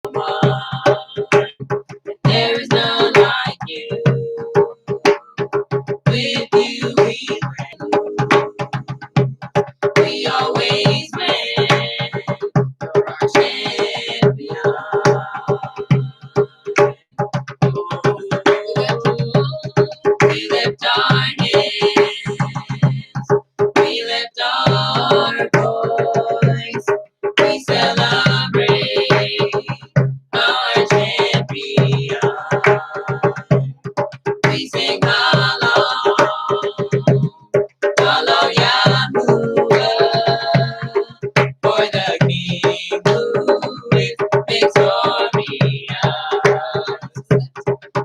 There is none like you. With you we always win. You're our champion. We lift our hands. We lift our voice. We celebrate our champion. We sing hallelujah, for the King who is victorious.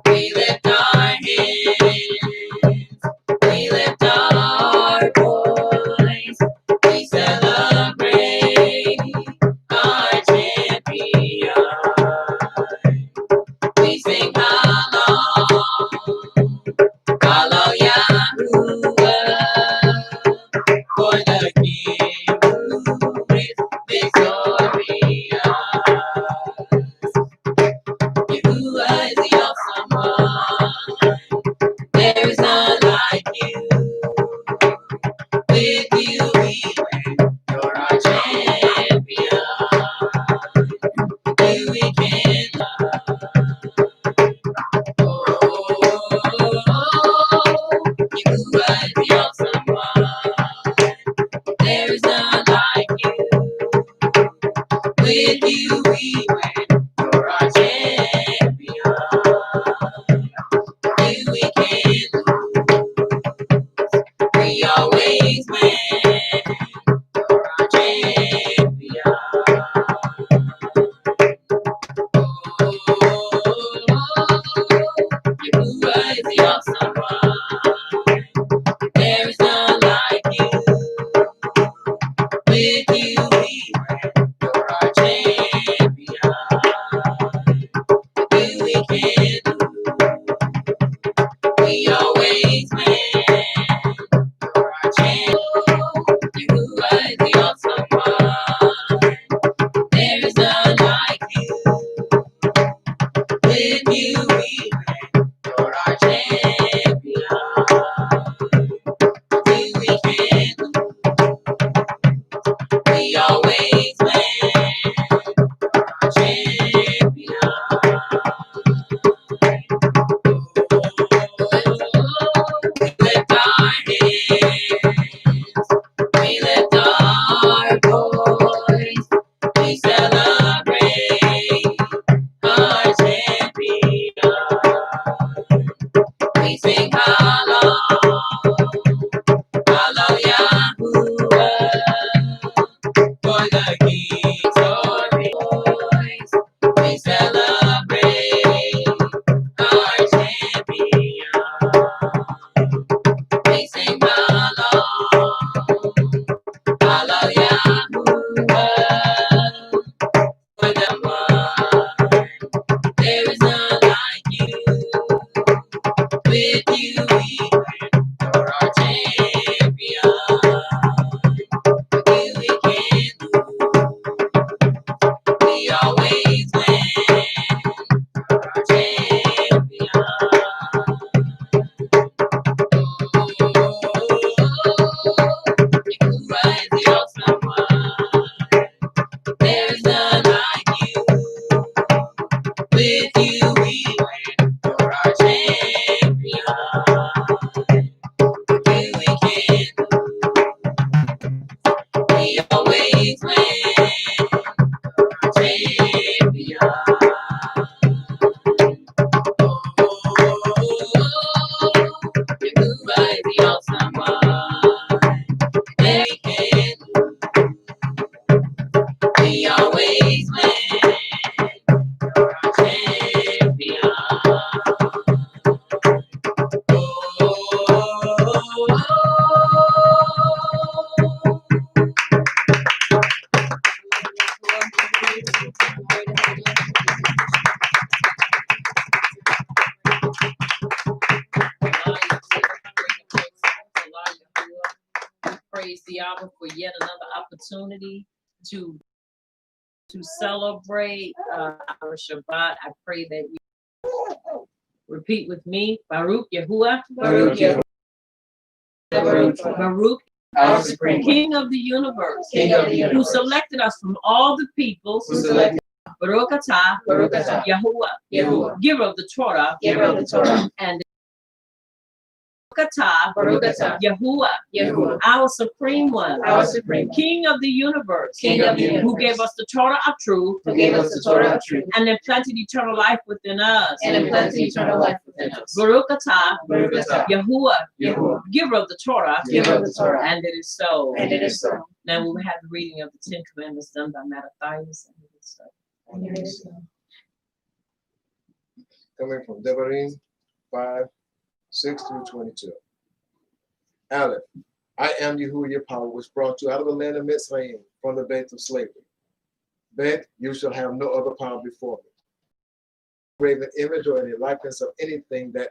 We lift our hands, we lift our voice, we celebrate our champion. We sing hallelujah, for the King who is victorious. Yahuwah is the awesome one. There is none like you. With you we win. You're our champion. You we can love. Yahuwah is the awesome one. There is none like you. With you we win. You're our champion. You we can lose. We always win. You're our champion. Yahuwah is the awesome one. There is none like you. With you we win. You're our champion. You we can lose. We always win. You're our champion. Yahuwah is the awesome one. There is none like you. With you we win. You're our champion. You we can lose. We always win. You're our champion. We lift our hands. We lift our voice. We celebrate our champion. We sing hallelujah, for the King victorious. We celebrate our champion. We sing hallelujah, for the one. There is none like you. With you we win. You're our champion. You we can lose. We always win. You're our champion. Yahuwah is the awesome one. There is none like you. With you we win. You're our champion. You we can lose. We always win. You're our champion. Yahuwah is the awesome one. There we can lose. We always win. You're our champion. Praise the Abba for yet another opportunity to to celebrate our Shabbat, I pray that you repeat with me. Baruch Yahuwah. Baruch Yahuwah. Baruch, our supreme King of the universe, King of the universe, who selected us from all the peoples. who selected Baruch atah, Baruch atah, Yahuwah, Yahuwah, giver of the Torah, giver of the Torah, and Baruch atah, Baruch atah, Yahuwah, Yahuwah, our supreme one, our supreme one, King of the universe, King of the universe, who gave us the Torah of truth, who gave us the Torah of truth, and implanted eternal life within us. and implanted eternal life within us. Baruch atah, Baruch atah, Yahuwah, Yahuwah, giver of the Torah, giver of the Torah, and it is so. and it is so. Now we will have the reading of the Ten Commandments done by Mattathias, and it is so. And it is so. Coming from Devarim 5:6-22. Aleph, I am Yahuwah your power, which brought you out of the land of Mitzrayim, from the bed of slavery. Bet, you shall have no other power before me. Graven image or any likeness of anything that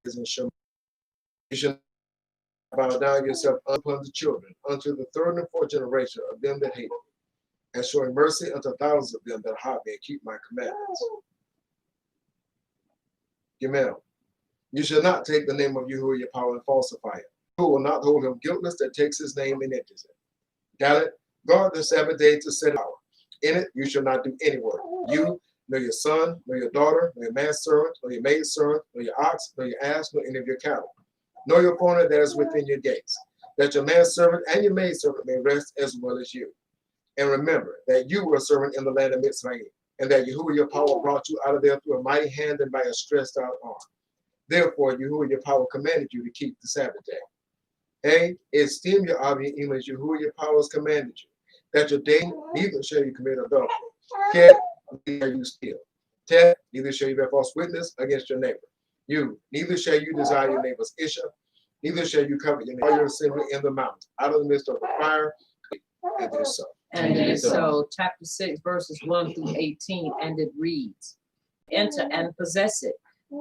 is in Shema. You shall bow down yourself upon the children, unto the third and fourth generation of them that hate me, and showing mercy unto thousands of them that hate me and keep my commandments. Gimel, you shall not take the name of Yahuwah your power and falsify it. Who will not hold him guiltless that takes his name and empties it. Got it? Guard the Sabbath day to set hour. In it you shall not do any work. You, nor your son, nor your daughter, nor your manservant, nor your maidservant, nor your ox, nor your ass, nor any of your cattle, nor your foreigner that is within your gates, that your manservant and your maidservant may rest as well as you. And remember that you were a servant in the land of Mitzrayim, and that Yahuwah your power brought you out of there through a mighty hand and by a stretched out arm. Therefore, Yahuwah your power commanded you to keep the Sabbath day. A, esteem your Abi even as Yahuwah your power has commanded you, that your day neither shall you commit adultery. Ket, neither shall you steal. Tet, neither shall you bear false witness against your neighbor. You, neither shall you desire your neighbor's Isha, neither shall you covet your neighbor assembly in the mountains, out of the midst of the fire, and it is so. And it is so. Chapter 6, verses 1-18, and it reads, enter and possess it,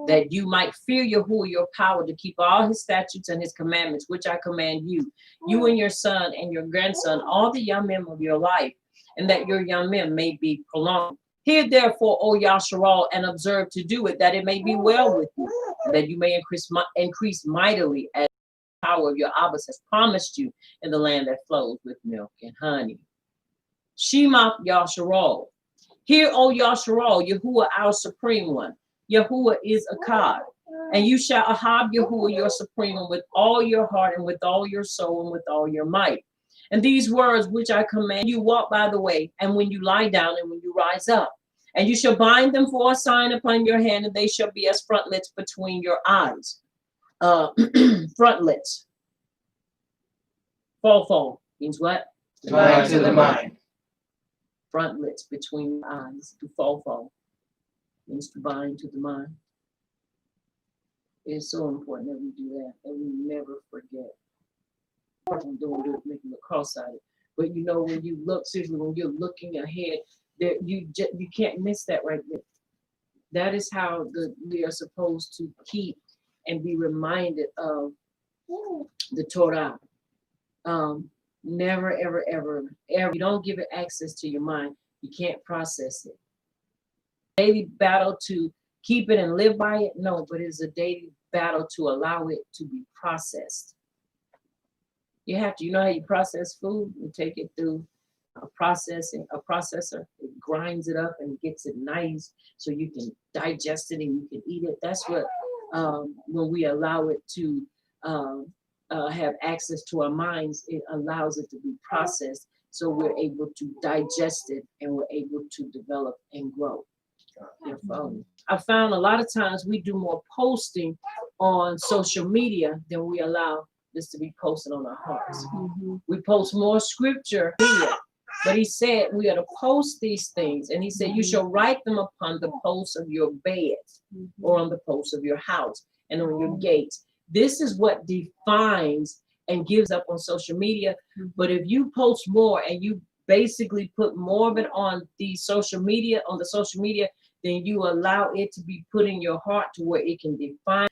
that you might fear Yahuwah your power to keep all his statutes and his commandments, which I command you, you and your son and your grandson, all the young men of your life, and that your young men may be prolonged. Hear therefore, O Yasharal, and observe to do it, that it may be well with you, that you may increase mightily as the power of your Abbas has promised you in the land that flows with milk and honey. Shema Yasharal. Hear, O Yasharal, Yahuwah our supreme one. Yahuwah is Akkad, and you shall ahab Yahuwah your supreme one with all your heart and with all your soul and with all your might. And these words which I command you walk by the way, and when you lie down and when you rise up. And you shall bind them for a sign upon your hand, and they shall be as frontlets between your eyes. Frontlets. Fall means what? Divine to the mind. Frontlets between your eyes. To fall means to bind to the mind. It is so important that we do that, and we never forget. I'm doing it, making a cross-eyed. But you know, when you look, seriously, when you're looking ahead, there you can't miss that right there. That is how we are supposed to keep and be reminded of the Torah. Never, ever. You don't give it access to your mind, you can't process it. Daily battle to keep it and live by it, no, but it's a daily battle to allow it to be processed. You have to, you know how you process food? You take it through a processor. It grinds it up and gets it nice so you can digest it and you can eat it. That's what, when we allow it to have access to our minds, it allows it to be processed so we're able to digest it and we're able to develop and grow. I found a lot of times we do more posting on social media than we allow this to be posted on our hearts. We post more scripture here, but he said we are to post these things, and he said you shall write them upon the posts of your bed or on the posts of your house and on your gates. This is what defines and gives up on social media. But if you post more and you basically put more of it on the social media, then you allow it to be put in your heart to where it can define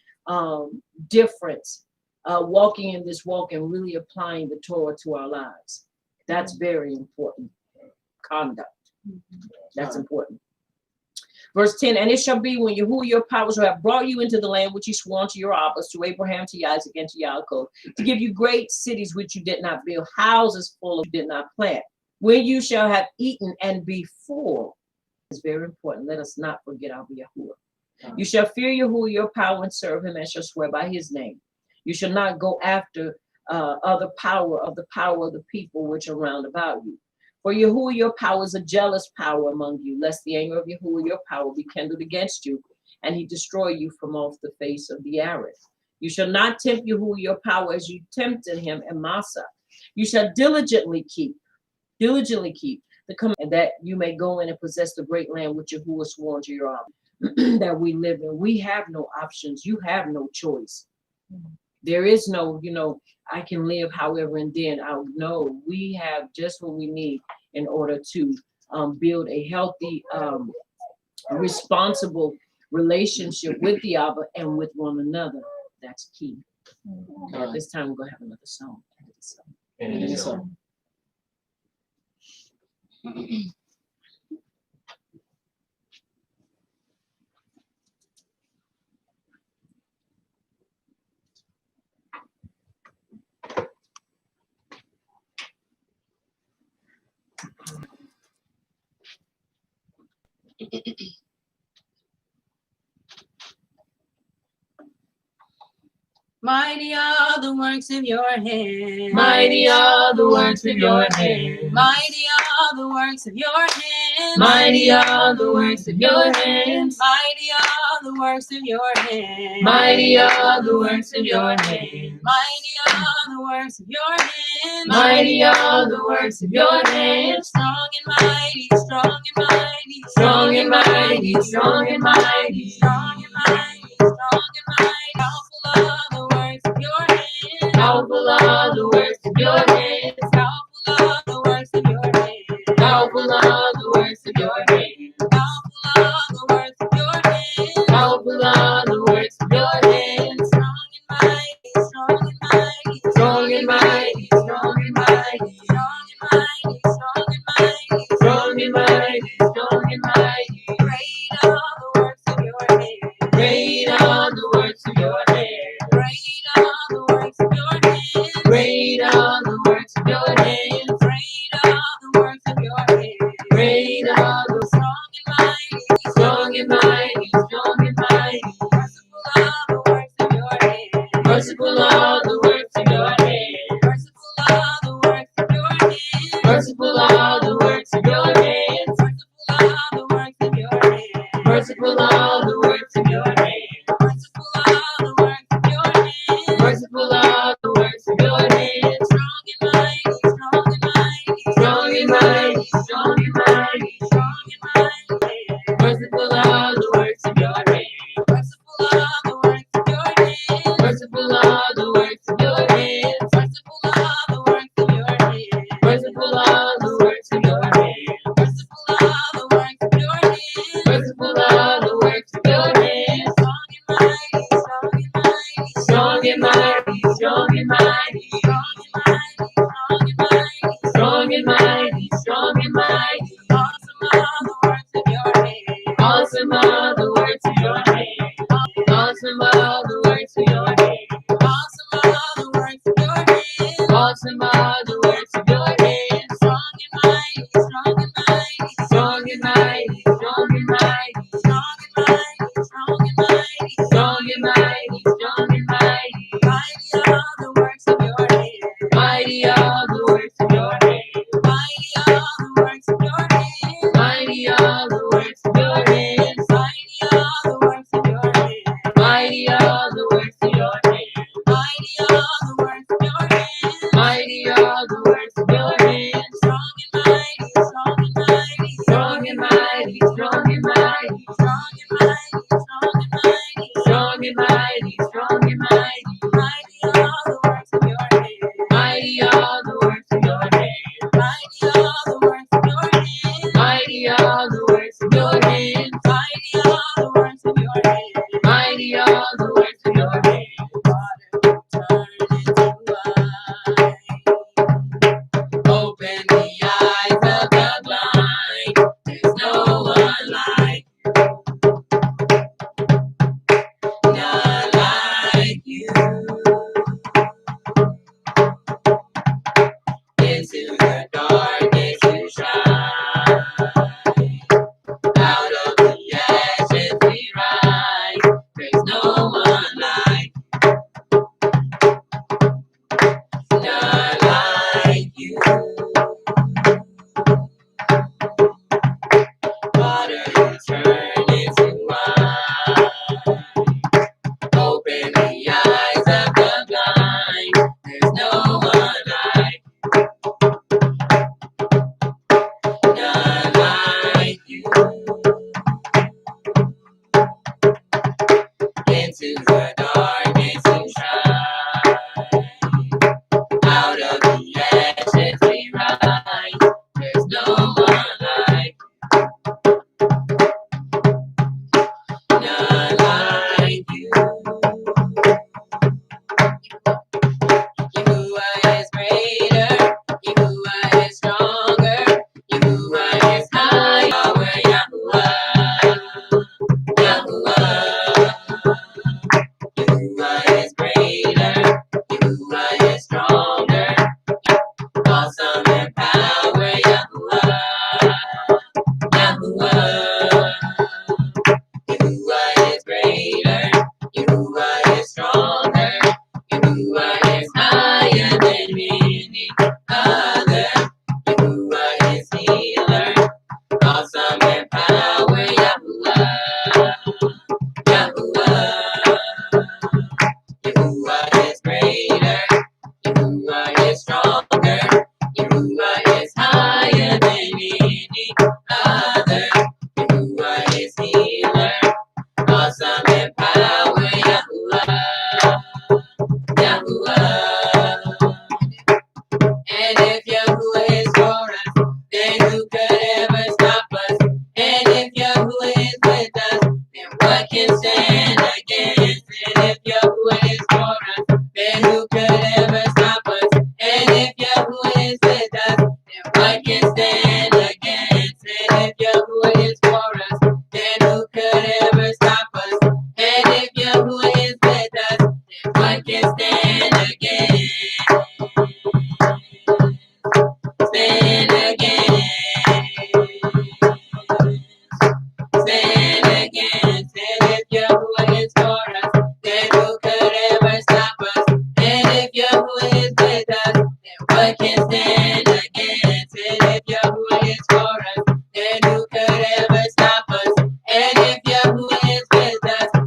difference, walking in this walk and really applying the Torah to our lives. That's very important conduct. That's important. Verse 10, and it shall be when Yahuwah your power shall have brought you into the land which he swore unto your fathers, to Abraham, to Isaac, and to Jacob, to give you great cities which you did not build, houses full of you did not plant, when you shall have eaten and be full. It's very important. Let us not forget our Yahuwah. You shall fear Yahuwah your power and serve him, and shall swear by his name. You shall not go after other power of the people which are round about you. For Yahuwah your power is a jealous power among you, lest the anger of Yahuwah your power be kindled against you, and he destroy you from off the face of the earth. You shall not tempt Yahuwah your power as you tempted him in Massa. You shall diligently keep the command that you may go in and possess the great land which Yahuwah swore to your that we live in. We have no options. You have no choice. There is no, I can live however, and then I'll know we have just what we need in order to build a healthy, responsible relationship with the Abba and with one another. That's key. This time we're going to have another song. Mighty are the works of your hands. Mighty are the works of your hands. Mighty are the works of your hands. Mighty are the works of your hands. Mighty are the works of your hands. Mighty are the works of your hands. Mighty are the works of your hands. Mighty are the works of your hands. Strong and mighty, strong and mighty, Strong and mighty, strong and mighty. strong and mighty, strong and mighty. Powerful are the works of your hands. Powerful are the works of your hands. Powerful are the works of your hands. Powerful are the works of your hands. Powerful are the works of your hands. Powerful are the works of your hands. Strong and mighty, Strong and mighty, strong and mighty. strong and mighty, strong and mighty, Strong and mighty, strong and mighty. Great are the works of your hands. Great are the works of your hands. Great are the works of your hands. Great are the works of your hands. Great are the works of your hands. Great are the Strong and mighty, strong and mighty, strong and mighty. merciful are the works of your hands. Merciful are the works of your hands. Merciful are the works of your hands. Merciful are the works of your hands. Merciful are the works of your hands. Merciful are the works of your hands. Merciful are the works of your hands. Strong and mighty, strong and mighty. Strong and mighty, strong and mighty. Merciful are the works of your hands. Merciful are the works of your hands. Merciful are the works of your hands. Merciful are the works of your hands. Merciful are the works of your hands. Merciful are the works of your hands. Merciful are the works of your hands. Strong and mighty, strong and mighty. Strong and mighty, strong and mighty. Strong and mighty, strong and mighty. Awesome are the works of your hands. Awesome are the works of your hands. Awesome are the works of your hands. Awesome are the works of your hands. Strong and mighty, strong and mighty. Strong and mighty, strong and mighty. Strong and mighty, strong and mighty. Strong and mighty, strong and mighty. Mighty are the works of your hands. Mighty are the works of your hands. Mighty are the works of your hands. Mighty are the works of your hands. Mighty are the works of your hands. Mighty are the works of your hands. Mighty are the works of your hands. Mighty are the works of your hands. Strong and mighty, strong and mighty. Strong and mighty, strong and mighty. Strong and mighty, strong and mighty. Strong and mighty, strong and mighty. Mighty are the works of your hands. Mighty are the works of your hands. Mighty are the works of your hands. Mighty are the works of your hands. Mighty are the works of your hands. Mighty are the works of your hands. Water turn into wine. Open the eyes of the blind. where darkness you shine. Out of the ashes we rise. There's no one like, none like you. Yahuwah is greater. Yahuwah is stronger. Yahuwah is higher. Yahuwah. Yahuwah. Yahuwah is greater. Yahuwah is stronger. Awesome in power. Yahuwah. Yahuwah. Yahuwah is greater. Yahuwah is stronger. Yahuwah is higher than any other. Yahuwah is healer. Awesome in power. Yahuwah. Yahuwah. Yahuwah is greater. Yahuwah is stronger. Yahuwah is higher than any other. Yahuwah is healer. Awesome in power. Yahuwah. Yahuwah. And if Yahuwah is for us, then who could ever stop us? And if Yahuwah is with us, then what can stand against? And if Yahuwah is for us, then who could ever stop us? And if Yahuwah is with us, then what can stand against? And if Yahuwah is for us, then who could ever stop us? And if Yahuwah is with us, then what can stand against? Stand again. Stand again. And if Yahuwah is for us, then who could ever stop us? And if Yahuwah is with us, then what can stand against? And if Yahuwah is for us, then who could ever stop us? And if Yahuwah is with us, then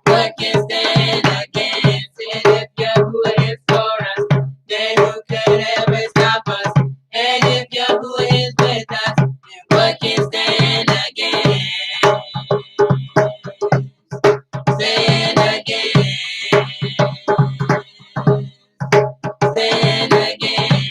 what can stand against? And if Yahuwah is for us, then who could ever stop us? And if Yahuwah is with us, then what can stand against? Stand again. Stand again.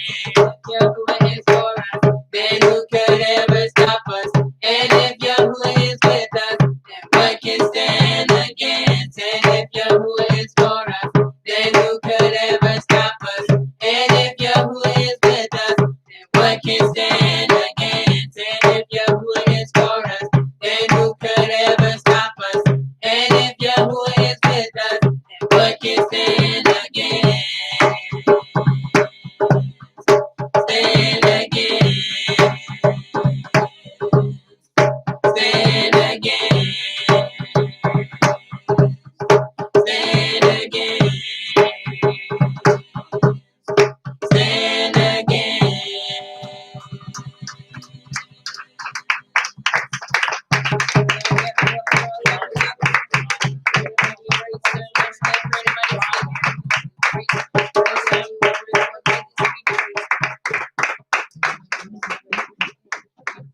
Yahuwah is for us, then who could ever stop us? And if Yahuwah is with us, then what can stand against? And if Yahuwah is for us, then who could ever stop us? And if Yahuwah is with us, then what can stand against? And if Yahuwah is for us, then who could ever stop us? And if Yahuwah is with us, then what can stand against? Stand again. Stand again. Stand again. Stand again.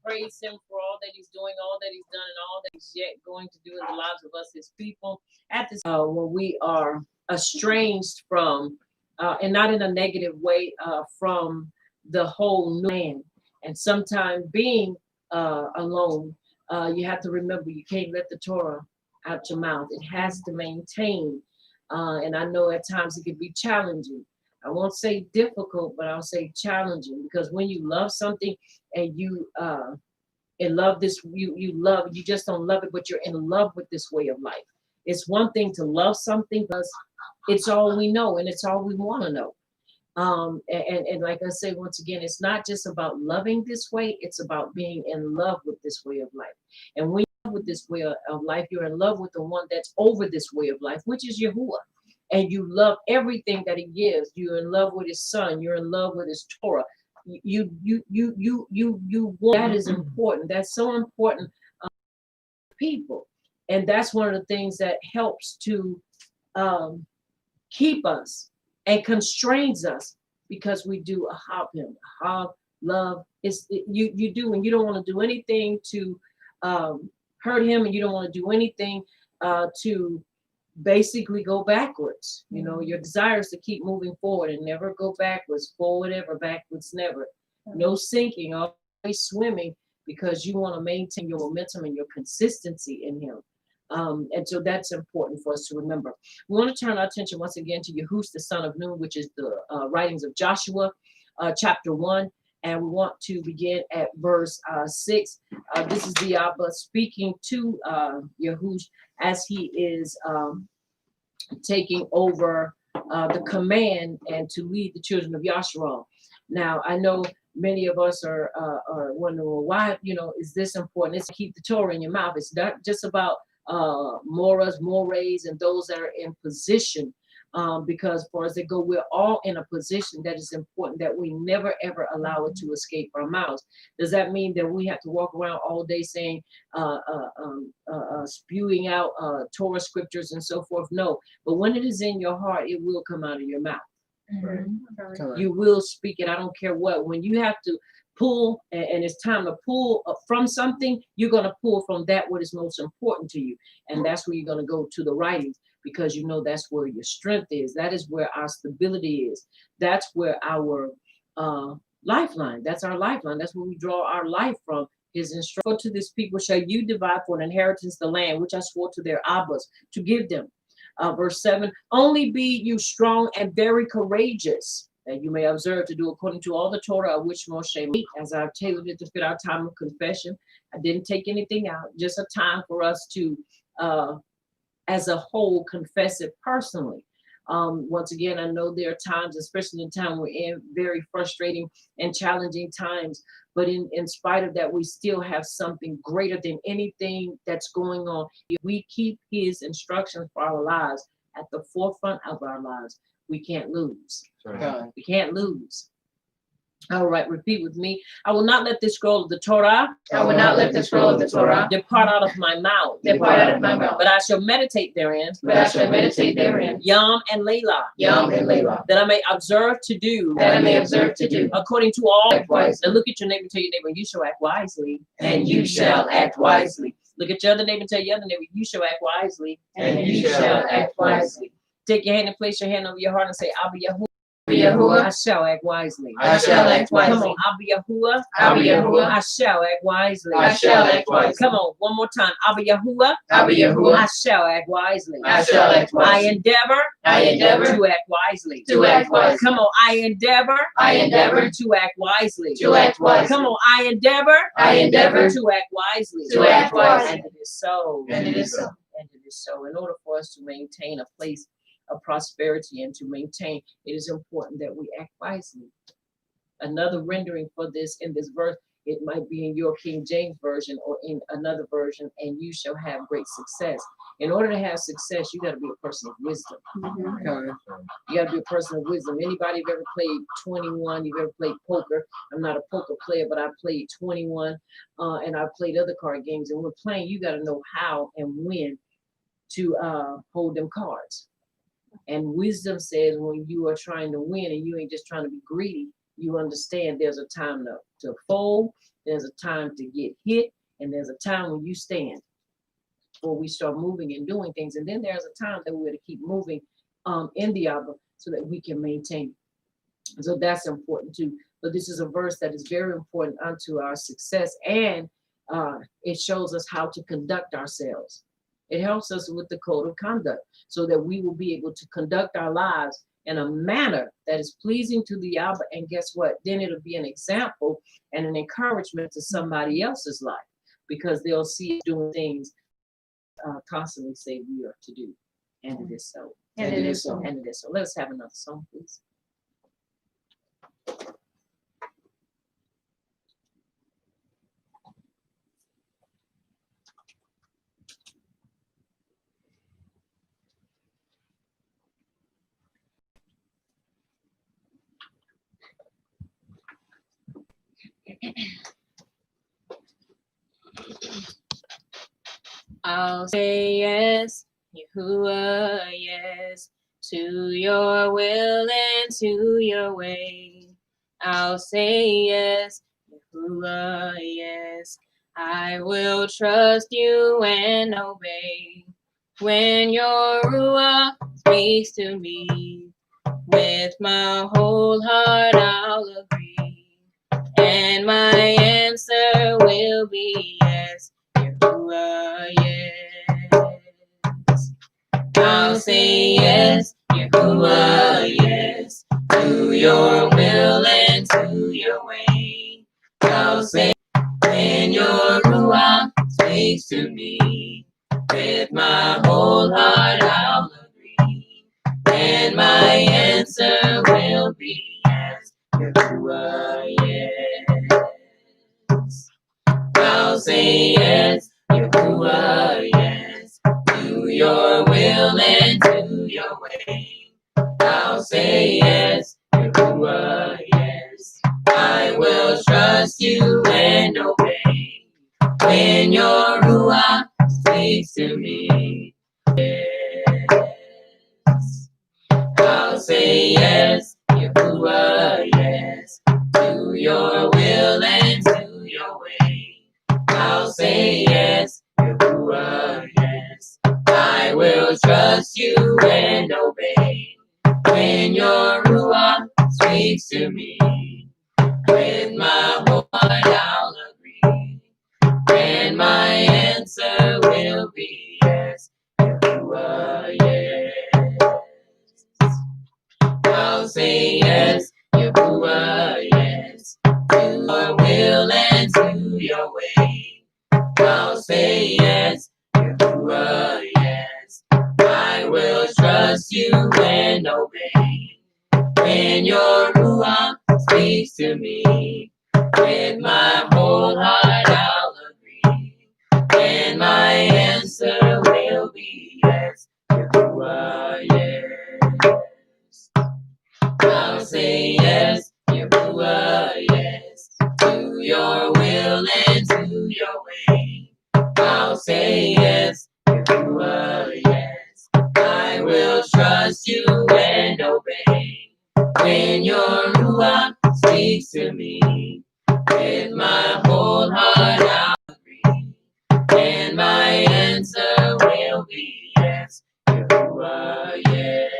Praise him for all that he's doing, all that he's done, and all that he's yet going to do in the lives of us, his people. At this when we are estranged from, and not in a negative way, from the whole new man. And sometimes being alone, you have to remember you can't let the Torah out your mouth. It has to maintain. And I know at times it can be challenging. I won't say difficult, but I'll say challenging, because when you love something and you love this, you just don't love it, but you're in love with this way of life. It's one thing to love something because it's all we know and it's all we want to know. And like I say, once again, it's not just about loving this way, it's about being in love with this way of life. And when you're in love with this way of life, you're in love with the one that's over this way of life, which is Yahuwah. And you love everything that he gives. You're in love with his son. You're in love with his Torah. You want, that is important. That's so important, people. And that's one of the things that helps to keep us and constrains us, because we do him, love. You do, and you don't want to do anything to hurt him, and you don't want to do anything to basically go backwards. You know, your desire is to keep moving forward and never go backwards. Forward ever, backwards never. No sinking, always swimming, because you want to maintain your momentum and your consistency in him. And so that's important for us to remember. We want to turn our attention once again to Yahush, the son of Nun, which is the writings of Joshua, chapter 1. And we want to begin at verse 6. This is the Abba speaking to Yahush as he is taking over the command and to lead the children of Yasharal. Now, I know many of us are wondering, well, why, is this important? It's to keep the Torah in your mouth. It's not just about mores, and those that are in position, because far as they go, we're all in a position that is important, that we never ever allow it to escape our mouths. Does that mean that we have to walk around all day saying, spewing out Torah scriptures and so forth? No, but when it is in your heart, it will come out of your mouth. Right. You will speak it. I don't care what. When you have to pull, and it's time to pull from something, you're going to pull from that what is most important to you, and that's where you're going to go to the writings, because that's where your strength is. That is where our stability is. That's where our lifeline. That's our lifeline. That's where we draw our life from. His instruction to this people shall you divide for an inheritance the land which I swore to their abbas to give them. Verse 7, only be you strong and very courageous, that you may observe to do according to all the Torah of which Moshe made, as I've tailored it to fit our time of confession. I didn't take anything out, just a time for us to, as a whole, confess it personally. Once again, I know there are times, especially in time we're in, very frustrating and challenging times, but in spite of that, we still have something greater than anything that's going on. If we keep his instructions for our lives at the forefront of our lives, we can't lose. Right. We can't lose. All right, repeat with me. I will not let this scroll of the Torah. I will not let the scroll of the Torah depart out of my mouth. depart out of my mouth. But I shall meditate therein. But I shall meditate therein. Yom and Layla. Yom and Layla. That I may observe to do. That I may observe to do. According to all. Act wisely. Now look at your neighbor and tell your neighbor, you shall act wisely. And you shall act wisely. Look at your other neighbor and tell your other neighbor, you shall act wisely. And you shall act wisely. Take your hand and place your hand over your heart and say, Abba Yahuwah. Yahuwah, I shall act wisely. I shall act wisely. Come on, Abba Yahuwah. Abba Yahuwah, I shall act wisely. I shall act wisely. Come on, one more time. Abba Yahuwah. Abba Yahuwah, I shall act wisely. I shall act wisely. I endeavor. I endeavor to act wisely. to act wisely. Come on, I endeavor. I endeavor to act wisely. to act wisely. Come on, I endeavor. I endeavor to act wisely. to act wisely. And it is so. And it is so. And it is so. In order for us to maintain a place of prosperity and to maintain, it is important that we act wisely. Another rendering for this in this verse, it might be in your King James version or in another version, and you shall have great success. In order to have success, you got to be a person of wisdom. You got to be a person of wisdom. Anybody have ever played 21? You've ever played poker? I'm not a poker player, but I played 21, and I've played other card games. And when playing, you got to know how and when to hold them cards. And wisdom says when you are trying to win and you ain't just trying to be greedy, you understand there's a time to fold, there's a time to get hit, and there's a time when you stand before we start moving and doing things. And then there's a time that we're to keep moving in the Abba so that we can maintain. So that's important too. But this is a verse that is very important unto our success, and it shows us how to conduct ourselves. It helps us with the code of conduct so that we will be able to conduct our lives in a manner that is pleasing to the Abba. And guess what? Then it'll be an example and an encouragement to somebody else's life, because they'll see us doing things constantly say we are to do. And it is so. And it is so. And it is so. Let us have another song, please. I'll say yes, Yahuwah, yes, to your will and to your way. I'll say yes, Yahuwah, yes, I will trust you and obey. When your Ruach speaks to me, with my whole heart I'll agree, and my answer will be yes, Yahuwah, yes. I'll say yes, Yahuwah, yes, to your will and to your way. I'll say when your Ruach speaks to me, with my whole heart I'll agree, and my answer will be yes, Yahuwah, yes. I'll say yes, Yahuwah, yes, to your will and to your way. I'll say yes, Yahuwah, yes. I will trust you and obey. When your Ruach speaks to me, yes. I'll say yes, Yahuwah, yes, to your will and to your way. I'll say yes, Yahuwah, yes. I will trust you and obey. When your Ruach speaks to me, with my whole heart I'll agree, and my answer will be yes, Yahuwah, yes. I'll say yes, Yahuwah, yes, to your will and to your way. I'll say yes, Yahuwah, yes. I will trust you and obey. When your Ruach speaks to me, with my whole heart I'll agree, and my answer will be yes, Yahuwah, yes. I'll say yes, Yahuwah, yes, to your will and to your way. I'll say yes, Yahuwah, yes. I will trust you and obey. When your Ruach speaks to me, with my whole heart I'll agree, and my answer will be yes, Yahuwah, yes.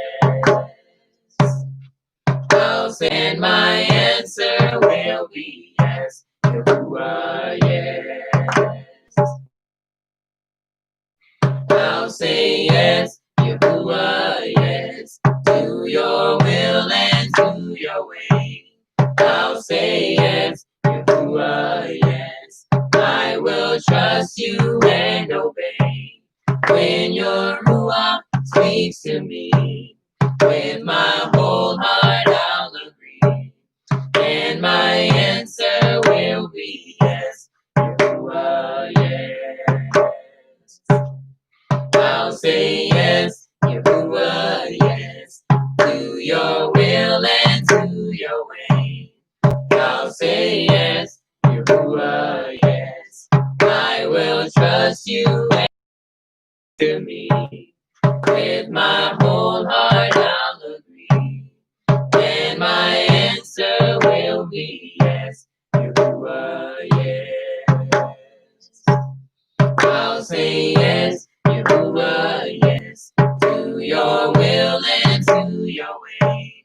I'll say my answer will be yes, Yahuwah, yes. I'll say yes, Yahuwah, yes, to your will and to your way. I'll say yes, Yahuwah, yes. I will trust you and obey. When your Ruach speaks to me, with my whole heart I'll agree, and my answer will be yes, Yahuwah, yes. I'll say yes, Yahuwah, yes, to your will and to your way. I'll say yes, Yahuwah, yes. I will trust you and to me. With my whole heart I'll agree, and my answer will be yes, Yahuwah, yes. I'll say yes, Yahuwah, yes, to your will and to your way.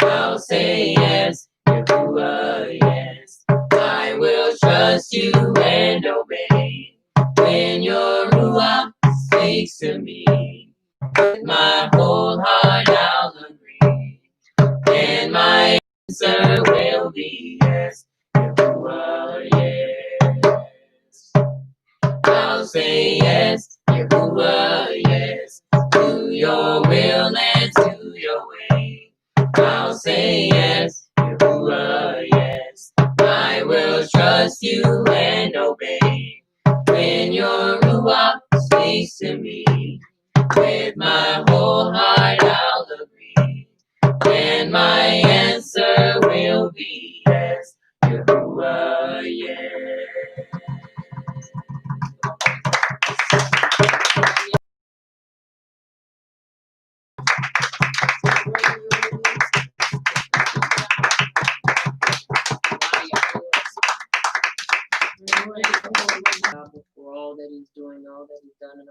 I'll say yes, Yahuwah, yes. I will trust you and obey. When your Ruach speaks to me, with my whole heart I'll agree, and my answer will be yes, Yahuwah, yes. I'll say yes, Yahuwah, yes, to your will and to your way. I'll say yes, Yahuwah, yes. I will trust you and obey. When your Ruach speaks to me, with my whole heart I'll agree, and my answer will be yes, Yahuwah, yes. For all that he's doing, all that he's done, and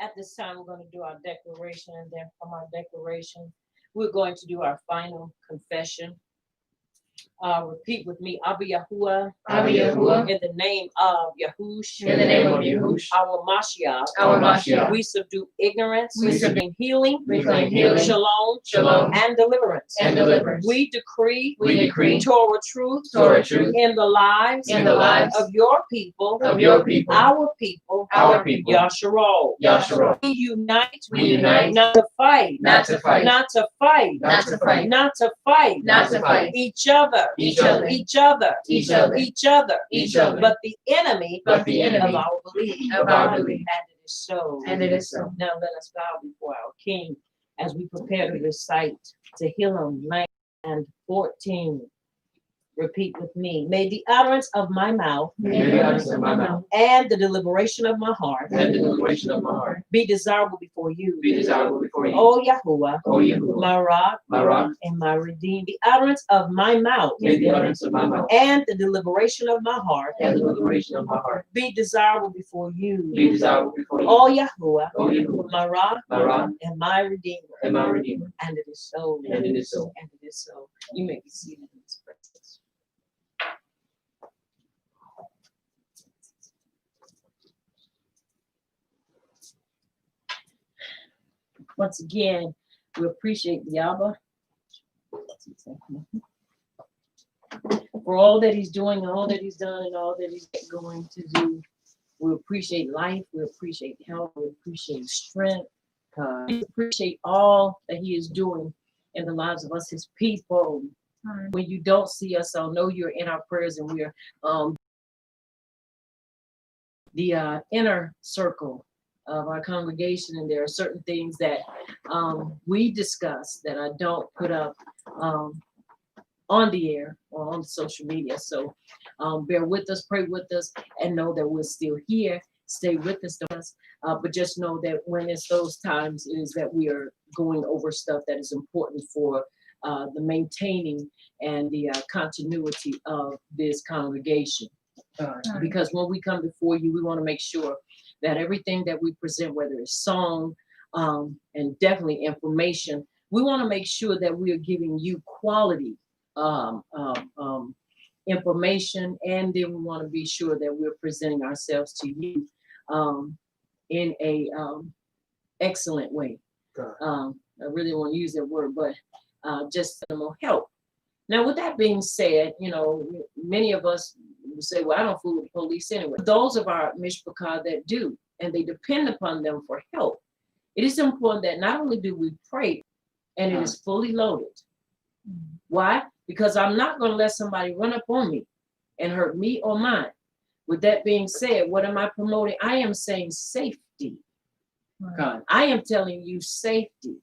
At this time, we're going to do our declaration, and then from our declaration, we're going to do our final confession. Repeat with me, Abba Yahuwah, Abba Yahuwah, in the name of Yahush, in the name of Yahush, our Mashiach, our Mashiach, we subdue ignorance, we claim healing, we claim healing, shalom, shalom, and deliverance. and deliverance. We decree, Torah truth, truth, in the lives, of your people, your people, our people, Yasharal. Yasharal. We unite, not to fight, not to fight, not to fight, not to fight, not to fight, not to fight, each other, each other, each other, each other, each other, each other, but the enemy, but the enemy of our belief, of our belief. And it is so. And it is so. Now let us bow before our King as we prepare to recite Tehillim 9 and 14. Repeat with me. May the utterance of my mouth May the utterance of my mouth and the deliberation of my heart and the deliberation of my heart be desirable before you. be desirable before you. O Yahuwah, O Yahuwah, my rock, my rock, and my redeemed. The utterance of my mouth may the utterance of my mouth and the deliberation of my heart and the deliberation of my heart be desirable before you. be desirable before you. O Yahuwah, O Yahuwah, my rock, my rock, and my redeemer. and my redeemer. And it is so. And it is so. And it is so. You may be seated in His presence. Once again, we appreciate the Abba for all that He's doing, and all that He's done, and all that He's going to do. We appreciate life. We appreciate health. We appreciate strength. We appreciate all that He is doing in the lives of us, His people. When you don't see us, I'll know you're in our prayers, and we're the inner circle of our congregation, and there are certain things that we discuss that I don't put up on the air or on social media. So bear with us, pray with us, and know that we're still here. Stay with us, but just know that when it's those times, it is that we are going over stuff that is important for the maintaining and the continuity of this congregation. Because when we come before you, we want to make sure that everything that we present, whether it's song and definitely information, we want to make sure that we are giving you quality information, and then we want to be sure that we're presenting ourselves to you in a excellent way. I really want to use that word, but just minimal help. Now, with that being said, you know, many of us say, well, I don't fool with the police anyway. Those of our mishpachah that do, and they depend upon them for help, it is important that not only do we pray, and it is fully loaded. Why? Because I'm not going to let somebody run up on me and hurt me or mine. With that being said, what am I promoting? I am saying safety. God, I am telling you safety.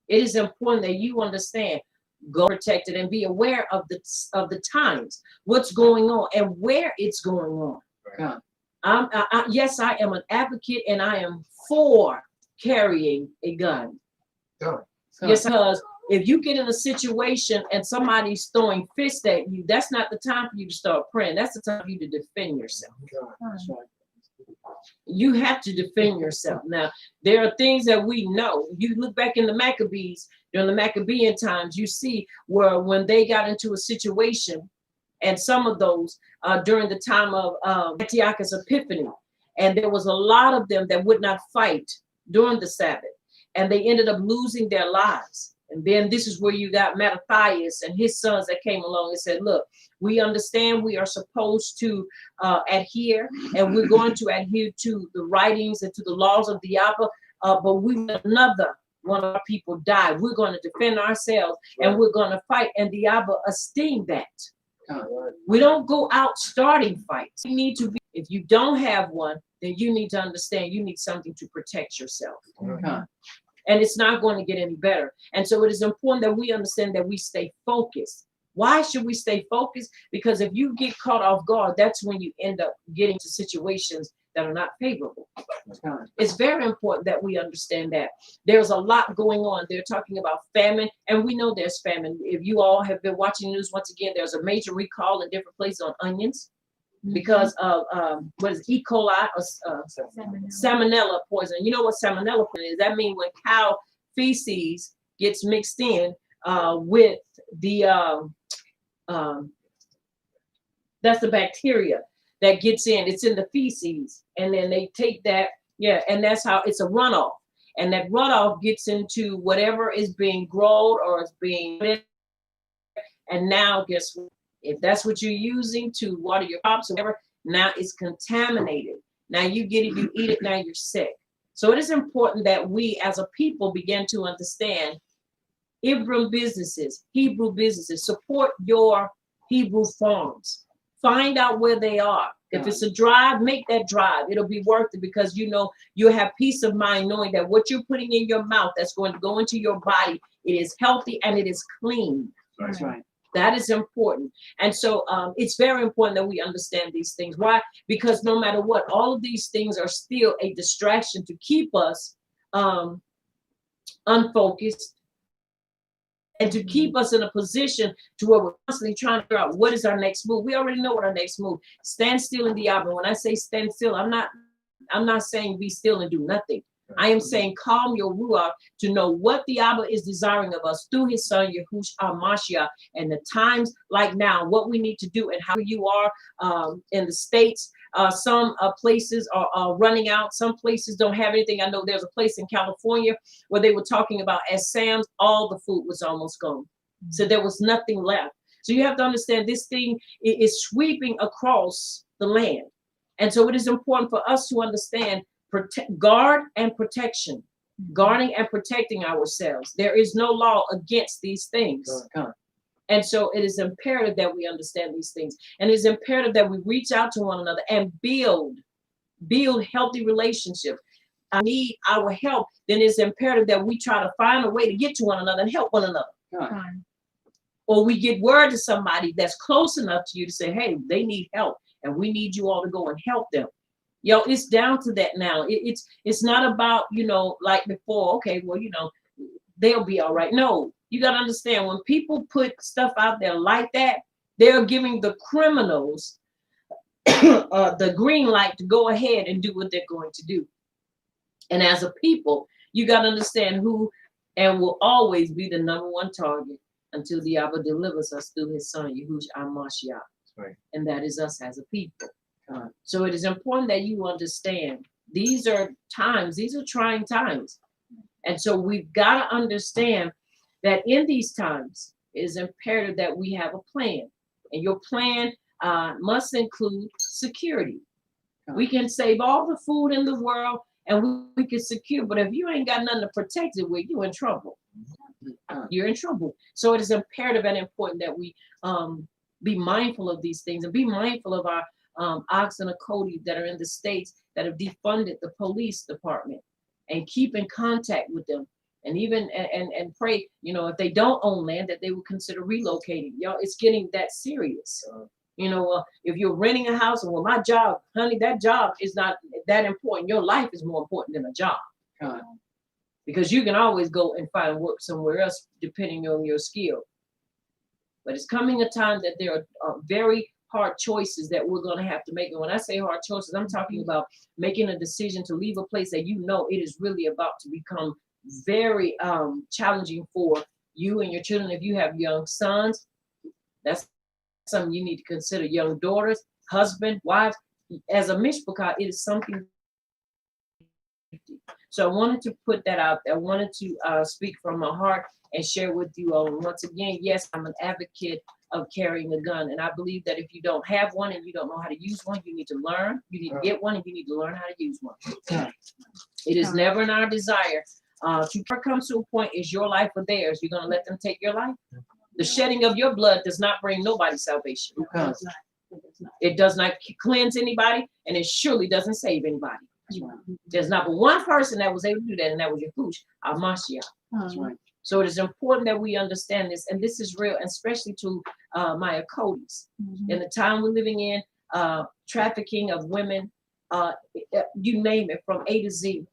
It is important that you understand, go protected and be aware of the times, what's going on and where it's going on. God. Yes, I am an advocate, and I am for carrying a gun. Yes, because if you get in a situation and somebody's throwing fists at you, that's not the time for you to start praying. That's the time for you to defend yourself. You have to defend yourself. Now, there are things that we know. You look back in the Maccabees, during the Maccabean times, you see where when they got into a situation, and some of those during the time of Antiochus Epiphanes, and there was a lot of them that would not fight during the Sabbath, and they ended up losing their lives. And then this is where you got Mattathias and his sons that came along and said, look, we understand we are supposed to adhere, and we're going to adhere to the writings and to the laws of the Abba, but we let another one of our people die. We're going to defend ourselves, and we're going to fight. And the Abba esteemed that. We don't go out starting fights. You need to be, if you don't have one, then you need to understand you need something to protect yourself. And it's not going to get any better. And so it is important that we understand that we stay focused. Why should we stay focused? Because if you get caught off guard, that's when you end up getting to situations that are not favorable. It's very important that we understand that there's a lot going on. They're talking about famine, and we know there's famine. If you all have been watching news, once again, there's a major recall in different places on onions because of what is E. coli or salmonella poison. You know what salmonella poison is? That means when cow feces gets mixed in with the that's the bacteria that gets in. It's in the feces, and then they take that, and that's how it's a runoff, and that runoff gets into whatever is being grown or is being, and now guess what? If that's what you're using to water your crops or whatever, now it's contaminated. Now you get it, you eat it, now you're sick. So it is important that we as a people begin to understand Hebrew businesses, support your Hebrew farms. Find out where they are. If it's a drive, make that drive. It'll be worth it because you know you'll have peace of mind knowing that what you're putting in your mouth that's going to go into your body, it is healthy and it is clean. That's right. That is important. And so it's very important that we understand these things. Why? Because no matter what, all of these things are still a distraction to keep us unfocused and to keep us in a position to where we're constantly trying to figure out what is our next move. We already know what our next move. Stand still in the hour. When I say stand still, I'm not saying be still and do nothing. I am saying calm your ruach to know what the Abba is desiring of us through his son, Yahushua HaMashiach, and the times like now, what we need to do and how you are in the States. Some places are running out. Some places don't have anything. I know there's a place in California where they were talking about at Sam's, all the food was almost gone. So there was nothing left. So you have to understand this thing is sweeping across the land. And so it is important for us to understand guard and protection, guarding and protecting ourselves. There is no law against these things. And so it is imperative that we understand these things. And it is imperative that we reach out to one another and build healthy relationships. I need our help. Then it's imperative that we try to find a way to get to one another and help one another. Or we get word to somebody that's close enough to you to say, hey, they need help and we need you all to go and help them. Yo, it's down to that now. It's not about, like before, okay, well, they'll be all right. No, you got to understand when people put stuff out there like that, they're giving the criminals the green light to go ahead and do what they're going to do. And as a people, you got to understand who and will always be the number one target until the Abba delivers us through his son, Yahushua HaMashiach. Right. And that is us as a people. So it is important that you understand these are times, these are trying times. And so we've got to understand that in these times, it is imperative that we have a plan. And your plan must include security. We can save all the food in the world and we can secure, but if you ain't got nothing to protect it with, you're in trouble. You're in trouble. So it is imperative and important that we be mindful of these things and be mindful of our Ox and Cody that are in the States that have defunded the police department and keep in contact with them and even and pray, if they don't own land that they will consider relocating. Y'all, it's getting that serious. If you're renting a house and well, my job, honey, that job is not that important. Your life is more important than a job. Because you can always go and find work somewhere else depending on your skill. But it's coming a time that there are very hard choices that we're going to have to make. And when I say hard choices, I'm talking about making a decision to leave a place that it is really about to become very challenging for you and your children. If you have young sons, that's something you need to consider. Young daughters, husband, wives. As a mishpachah, it is something. So I wanted to put that out there. I wanted to speak from my heart and share with you all. And once again, yes, I'm an advocate of carrying a gun. And I believe that if you don't have one and you don't know how to use one, you need to learn. You need to get one and you need to learn how to use one. It is never in our desire to come to a point, is your life or theirs? You're going to let them take your life? The shedding of your blood does not bring nobody salvation. It does not cleanse anybody, and it surely doesn't save anybody. There's not but one person that was able to do that, and that was Yahushua HaMashiach. So it is important that we understand this, and this is real, especially to my Akkodis. In the time we're living in, trafficking of women, you name it, from A to Z.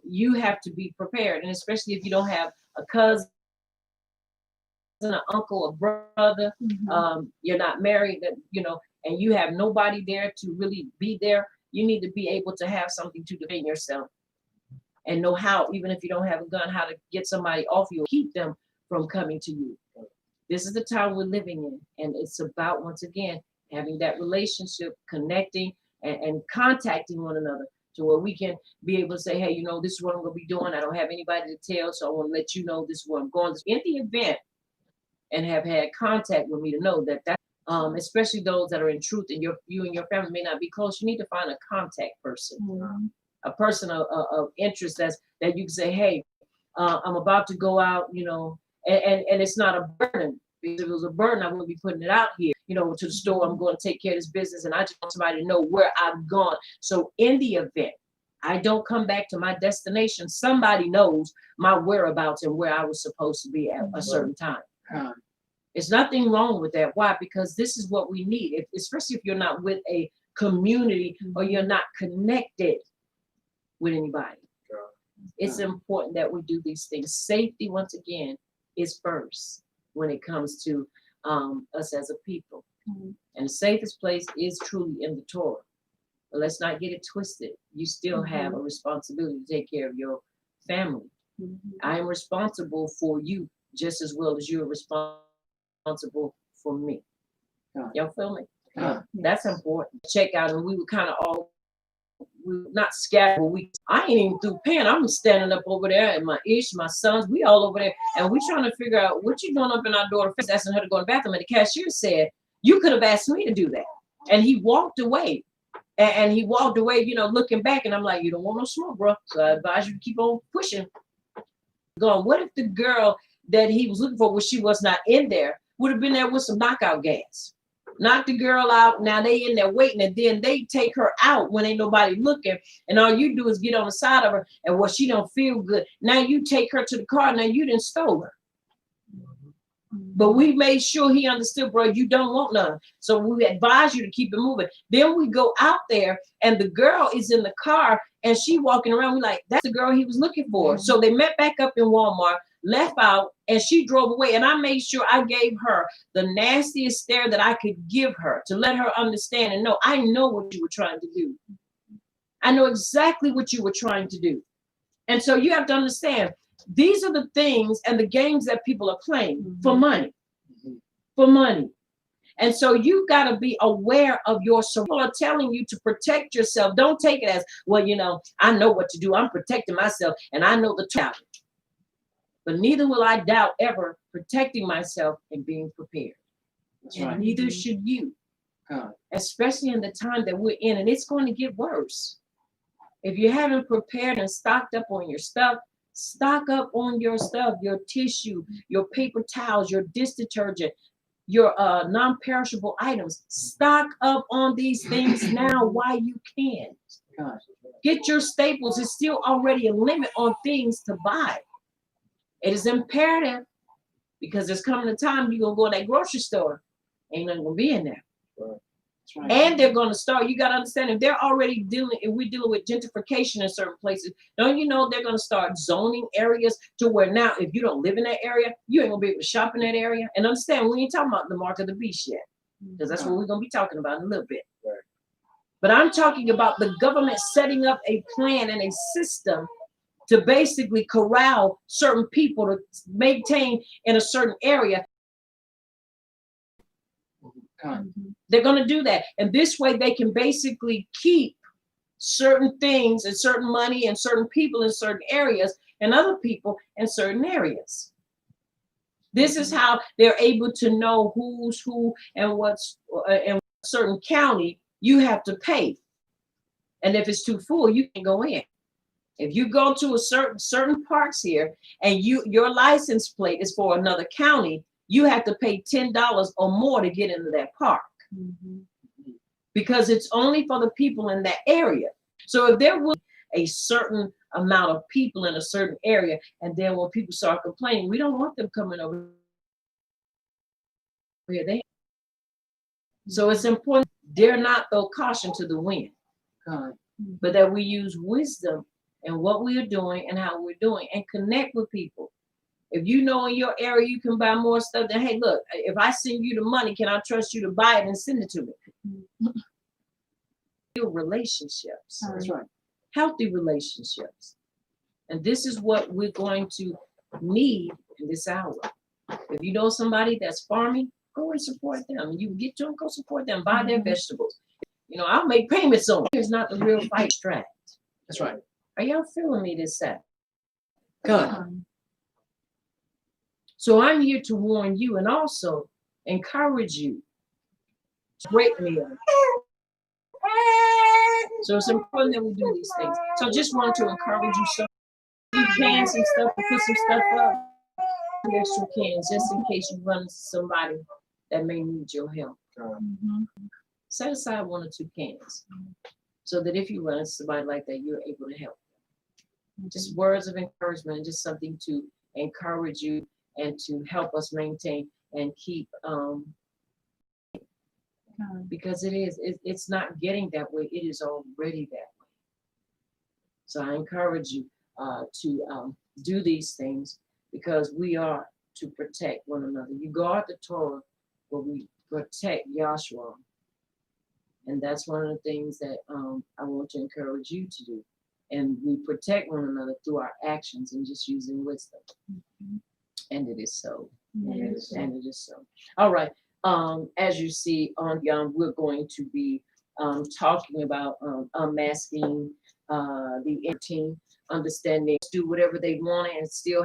You have to be prepared, and especially if you don't have a cousin, an uncle, a brother, you're not married, and you have nobody there to really be there. You need to be able to have something to defend yourself and know how, even if you don't have a gun, how to get somebody off you or keep them from coming to you. This is the time we're living in. And it's about, once again, having that relationship, connecting and contacting one another to where we can be able to say, hey, this is what I'm going to be doing. I don't have anybody to tell, so I want to let you know this is what I'm going to do. In the event and have had contact with me to know that especially those that are in truth and you and your family may not be close, you need to find a contact person, a person of interest that you can say, hey, I'm about to go out, and it's not a burden Because if it was a burden, I wouldn't be putting it out here, you know, to the store. I'm going to take care of this business, and I just want somebody to know where I've gone. So in the event I don't come back to my destination, somebody knows my whereabouts and where I was supposed to be at a certain time. There's nothing wrong with that. Why? Because this is what we need, especially if you're not with a community or you're not connected with anybody. It's important that we do these things. Safety, once again, is first when it comes to us as a people. And the safest place is truly in the Torah. But let's not get it twisted. You still have a responsibility to take care of your family. I am responsible for you just as well as you're responsible for me. Y'all feel me? That's important. Check out, and we were kind of all, we were not scattered, but I ain't even through paying. I'm standing up over there, and my sons, we all over there, and we trying to figure out what you doing up in our daughter's face, asking her to go to the bathroom. And the cashier said, "You could have asked me to do that." And he walked away. And he walked away, you know, looking back, and I'm like, "You don't want no smoke, bro. So I advise you to keep on pushing." Going, what if the girl that he was looking for, when she was not in there, would have been there with some knockout gas? Knock the girl out. Now they in there waiting, and then they take her out when ain't nobody looking, and all you do is get on the side of her, and what she don't feel good. Now you take her to the car. Now you didn't stole her. But we made sure he understood, bro, you don't want none. So we advise you to keep it moving. Then we go out there, and the girl is in the car, and she walking around. We like, that's the girl he was looking for. So they met back up in Walmart, left out, and she drove away. And I made sure I gave her the nastiest stare that I could give her to let her understand and know, I know what you were trying to do. I know exactly what you were trying to do. And so you have to understand, these are the things and the games that people are playing for money. For money. And so you got to be aware of your surroundings. People are telling you to protect yourself. Don't take it as, well, you know, I know what to do. I'm protecting myself, and I know the truth. But neither will I doubt ever protecting myself and being prepared. And neither should you. Especially in the time that we're in, and it's going to get worse. If you haven't prepared and stocked up on your stuff, stock up on your stuff, your tissue, your paper towels, your dish detergent, your non-perishable items. Stock up on these things now while you can. Get your staples. It's still already a limit on things to buy. It is imperative, because there's coming a time you're going to go in that grocery store. Ain't nothing going to be in there. Right. And they're going to start, you got to understand, if they're already dealing, if we're dealing with gentrification in certain places, don't you know they're going to start zoning areas to where now, if you don't live in that area, you ain't going to be able to shop in that area. And understand, we ain't talking about the mark of the beast yet, because that's what we're going to be talking about in a little bit. Right. But I'm talking about the government setting up a plan and a system to basically corral certain people to maintain in a certain area. They're going to do that. And this way they can basically keep certain things and certain money and certain people in certain areas and other people in certain areas. This is how they're able to know who's who and what's in a certain county you have to pay. And if it's too full, you can go in. If you go to a certain parks here and your license plate is for another county, you have to pay $10 or more to get into that park. Because it's only for the people in that area. So if there was a certain amount of people in a certain area, and then when people start complaining, we don't want them coming over here. So it's important, dare not throw caution to the wind, but that we use wisdom in what we are doing and how we're doing, and connect with people. If you know in your area you can buy more stuff, then hey, look, if I send you the money, can I trust you to buy it and send it to me? Relationships. That's right. Healthy relationships. And this is what we're going to need in this hour. If you know somebody that's farming, go and support them. And you get to them, go support them, buy their vegetables. You know, I'll make payments on it. It's not the real fight strat. That's right. Are y'all feeling me this Saturday? Good. So I'm here to warn you and also encourage you. Great meal. So it's important that we do these things. So just wanted to encourage you. So you can some stuff and put some stuff up. extra cans just in case you run into somebody that may need your help. Set aside 1 or 2 cans so that if you run into somebody like that, you're able to help them. Just words of encouragement, just something to encourage you and to help us maintain and keep because it's not getting that way, it is already that way. So I encourage you to do these things because we are to protect one another. You guard the Torah, but we protect Yahshua. And that's one of the things that I want to encourage you to do. And we protect one another through our actions and just using wisdom. And it is so. And it is so. All right. As you see on we're going to be talking about unmasking the team, understanding, do whatever they want and still